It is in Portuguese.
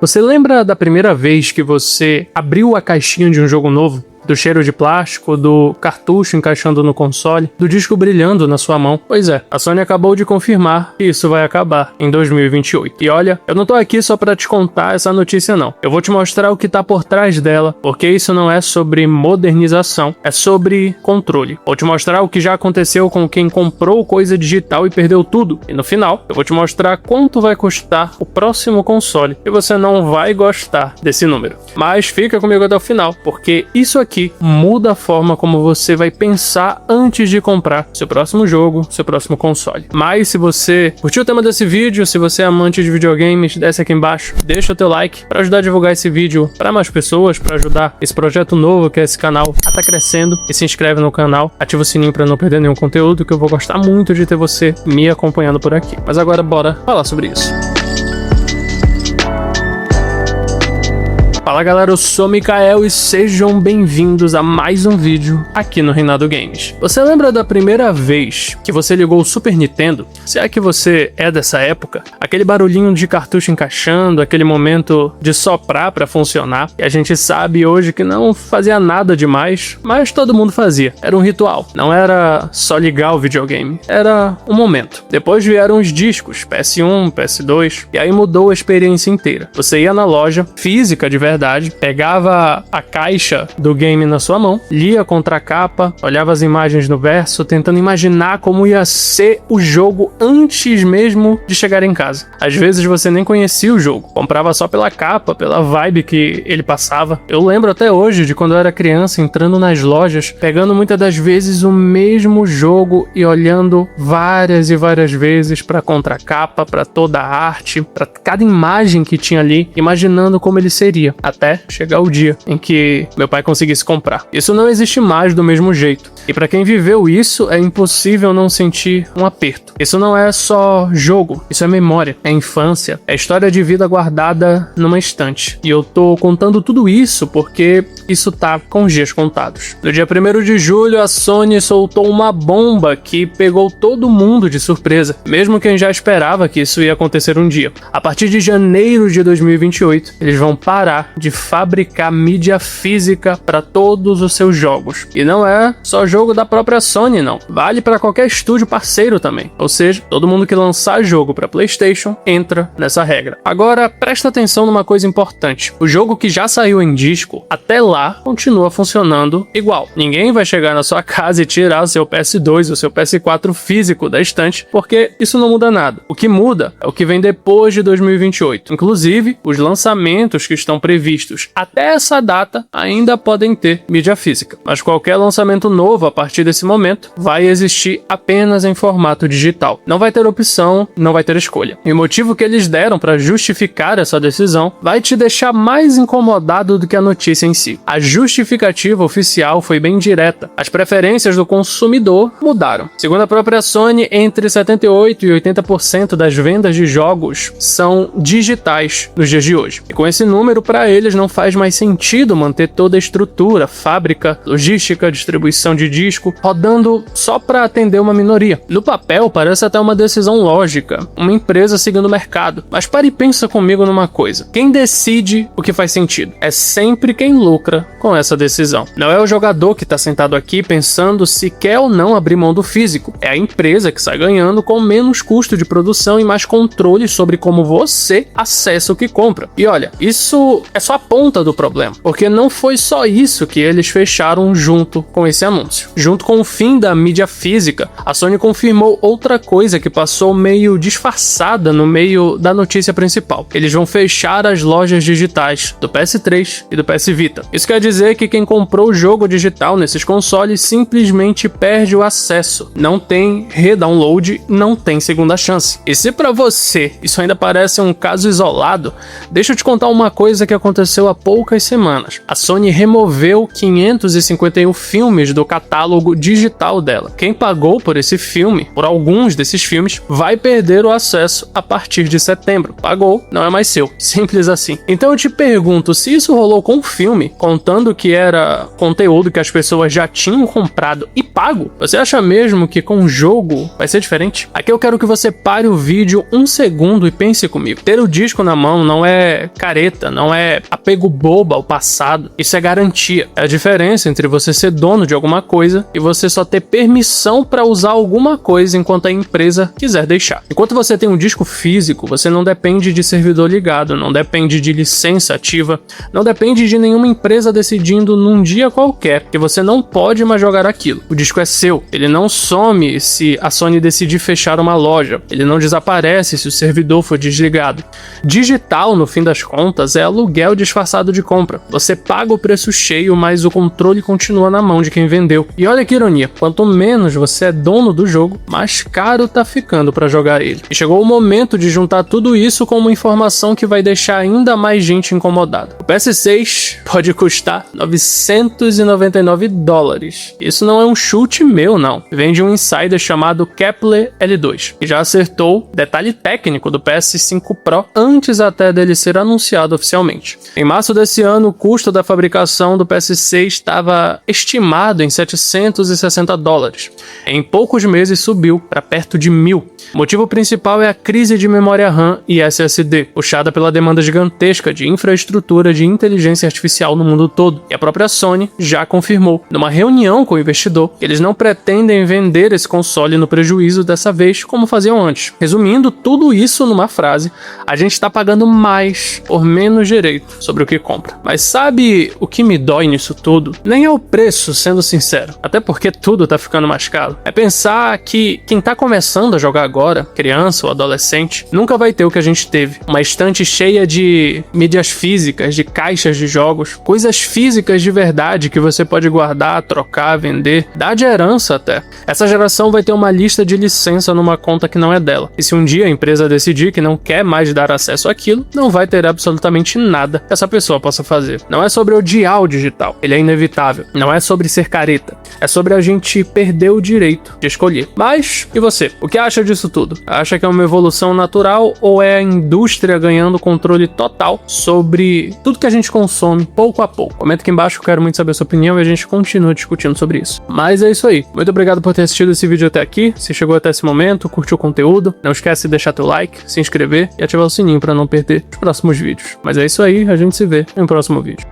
Você lembra da primeira vez que você abriu a caixinha de um jogo novo? Do cheiro de plástico, do cartucho encaixando no console, do disco brilhando na sua mão? Pois é, a Sony acabou de confirmar que isso vai acabar em 2028. E olha, eu não tô aqui só pra te contar essa notícia não. Eu vou te mostrar o que tá por trás dela, porque isso não é sobre modernização, é sobre controle. Vou te mostrar o que já aconteceu com quem comprou coisa digital e perdeu tudo. E no final, eu vou te mostrar quanto vai custar o próximo console. E você não vai gostar desse número. Mas fica comigo até o final, porque isso aqui muda a forma como você vai pensar antes de comprar seu próximo jogo, seu próximo console. Mas se você curtiu o tema desse vídeo, se você é amante de videogames, desce aqui embaixo, deixa o teu like para ajudar a divulgar esse vídeo para mais pessoas, para ajudar esse projeto novo que é esse canal a tá crescendo, e se inscreve no canal, ativa o sininho para não perder nenhum conteúdo, que eu vou gostar muito de ter você me acompanhando por aqui. Mas agora bora falar sobre isso. Fala galera, eu sou Mikael e sejam bem-vindos a mais um vídeo aqui no Reinado Games. Você lembra da primeira vez que você ligou o Super Nintendo? Se é que você é dessa época, aquele barulhinho de cartucho encaixando, aquele momento de soprar pra funcionar, e a gente sabe hoje que não fazia nada demais, mas todo mundo fazia. Era um ritual, não era só ligar o videogame, era um momento. Depois vieram os discos, PS1, PS2, e aí mudou a experiência inteira. Você ia na loja física de verdade, pegava a caixa do game na sua mão, lia contra a capa, olhava as imagens no verso, tentando imaginar como ia ser o jogo antes mesmo de chegar em casa. Às vezes você nem conhecia o jogo, comprava só pela capa, pela vibe que ele passava. Eu lembro até hoje de quando eu era criança, entrando nas lojas, pegando muitas das vezes o mesmo jogo e olhando várias e várias vezes para contracapa, para toda a arte, para cada imagem que tinha ali, imaginando como ele seria, até chegar o dia em que meu pai conseguisse comprar. Isso não existe mais do mesmo jeito. E para quem viveu isso, é impossível não sentir um aperto. Isso não é só jogo, isso é memória, é infância, é história de vida guardada numa estante. E eu tô contando tudo isso porque isso tá com os dias contados. No dia 1º de julho, a Sony soltou uma bomba que pegou todo mundo de surpresa, mesmo quem já esperava que isso ia acontecer um dia. A partir de janeiro de 2028, eles vão parar de fabricar mídia física para todos os seus jogos. E não é só jogo da própria Sony, não. Vale para qualquer estúdio parceiro também. Ou seja, todo mundo que lançar jogo para PlayStation entra nessa regra. Agora, presta atenção numa coisa importante. O jogo que já saiu em disco, até lá, continua funcionando igual. Ninguém vai chegar na sua casa e tirar o seu PS2 ou seu PS4 físico da estante, porque isso não muda nada. O que muda é o que vem depois de 2028. Inclusive, os lançamentos que estão previstos até essa data ainda podem ter mídia física, mas qualquer lançamento novo a partir desse momento vai existir apenas em formato digital. Não vai ter opção, não vai ter escolha. E o motivo que eles deram para justificar essa decisão vai te deixar mais incomodado do que a notícia em si. A justificativa oficial foi bem direta. As preferências do consumidor mudaram. Segundo a própria Sony, entre 78% e 80% das vendas de jogos são digitais nos dias de hoje. E com esse número, para eles não faz mais sentido manter toda a estrutura, fábrica, logística, distribuição de disco, rodando só para atender uma minoria. No papel, parece até uma decisão lógica, uma empresa seguindo o mercado. Mas pare e pensa comigo numa coisa. Quem decide o que faz sentido? É sempre quem lucra com essa decisão. Não é o jogador que está sentado aqui pensando se quer ou não abrir mão do físico. É a empresa que sai ganhando com menos custo de produção e mais controle sobre como você acessa o que compra. E olha, isso é só a ponta do problema, porque não foi só isso que eles fecharam junto com esse anúncio. Junto com o fim da mídia física, a Sony confirmou outra coisa que passou meio disfarçada no meio da notícia principal. Eles vão fechar as lojas digitais do PS3 e do PS Vita. Isso quer dizer que quem comprou o jogo digital nesses consoles simplesmente perde o acesso. Não tem redownload, não tem segunda chance. E se pra você isso ainda parece um caso isolado, deixa eu te contar uma coisa que aconteceu há poucas semanas. A Sony removeu 551 filmes do catálogo catálogo digital dela. Quem pagou por esse filme, por alguns desses filmes, vai perder o acesso a partir de setembro. Pagou, não é mais seu. Simples assim. Então eu te pergunto, se isso rolou com o filme, contando que era conteúdo que as pessoas já tinham comprado e pago, você acha mesmo que com o jogo vai ser diferente? Aqui eu quero que você pare o vídeo um segundo e pense comigo. Ter o disco na mão não é careta, não é apego bobo ao passado. Isso é garantia. É a diferença entre você ser dono de alguma coisa e você só ter permissão para usar alguma coisa enquanto a empresa quiser deixar. Enquanto você tem um disco físico, você não depende de servidor ligado, não depende de licença ativa, não depende de nenhuma empresa decidindo num dia qualquer que você não pode mais jogar aquilo. O disco é seu, ele não some se a Sony decidir fechar uma loja, ele não desaparece se o servidor for desligado. Digital, no fim das contas, é aluguel disfarçado de compra. Você paga o preço cheio, mas o controle continua na mão de quem vendeu. E olha que ironia, quanto menos você é dono do jogo, mais caro tá ficando para jogar ele. E chegou o momento de juntar tudo isso com uma informação que vai deixar ainda mais gente incomodada. O PS6 pode custar $999. Isso não é um chute meu, não. Vem de um insider chamado Kepler L2, que já acertou detalhe técnico do PS5 Pro antes até dele ser anunciado oficialmente. Em março desse ano, o custo da fabricação do PS6 estava estimado em $760. Em poucos meses subiu para perto de 1.000. O motivo principal é a crise de memória RAM e SSD, puxada pela demanda gigantesca de infraestrutura de inteligência artificial no mundo todo. E a própria Sony já confirmou, numa reunião com o investidor, que eles não pretendem vender esse console no prejuízo dessa vez, como faziam antes. Resumindo tudo isso numa frase, a gente está pagando mais por menos direito sobre o que compra. Mas sabe o que me dói nisso tudo? Nem é o preço, sendo sincero, até porque tudo tá ficando mais caro. É pensar que quem tá começando a jogar agora, criança ou adolescente, nunca vai ter o que a gente teve. Uma estante cheia de mídias físicas, de caixas de jogos, coisas físicas de verdade que você pode guardar, trocar, vender, dar de herança até. Essa geração vai ter uma lista de licença numa conta que não é dela. E se um dia a empresa decidir que não quer mais dar acesso àquilo, não vai ter absolutamente nada que essa pessoa possa fazer. Não é sobre odiar o digital, ele é inevitável. Não é sobre ser careta, é sobre a gente perder o direito de escolher. Mas, e você? O que acha disso tudo? Acha que é uma evolução natural ou é a indústria ganhando controle total sobre tudo que a gente consome pouco a pouco? Comenta aqui embaixo, eu quero muito saber a sua opinião e a gente continua discutindo sobre isso. Mas é isso aí. Muito obrigado por ter assistido esse vídeo até aqui. Se chegou até esse momento, curtiu o conteúdo, não esquece de deixar teu like, se inscrever e ativar o sininho para não perder os próximos vídeos. Mas é isso aí, a gente se vê no próximo vídeo.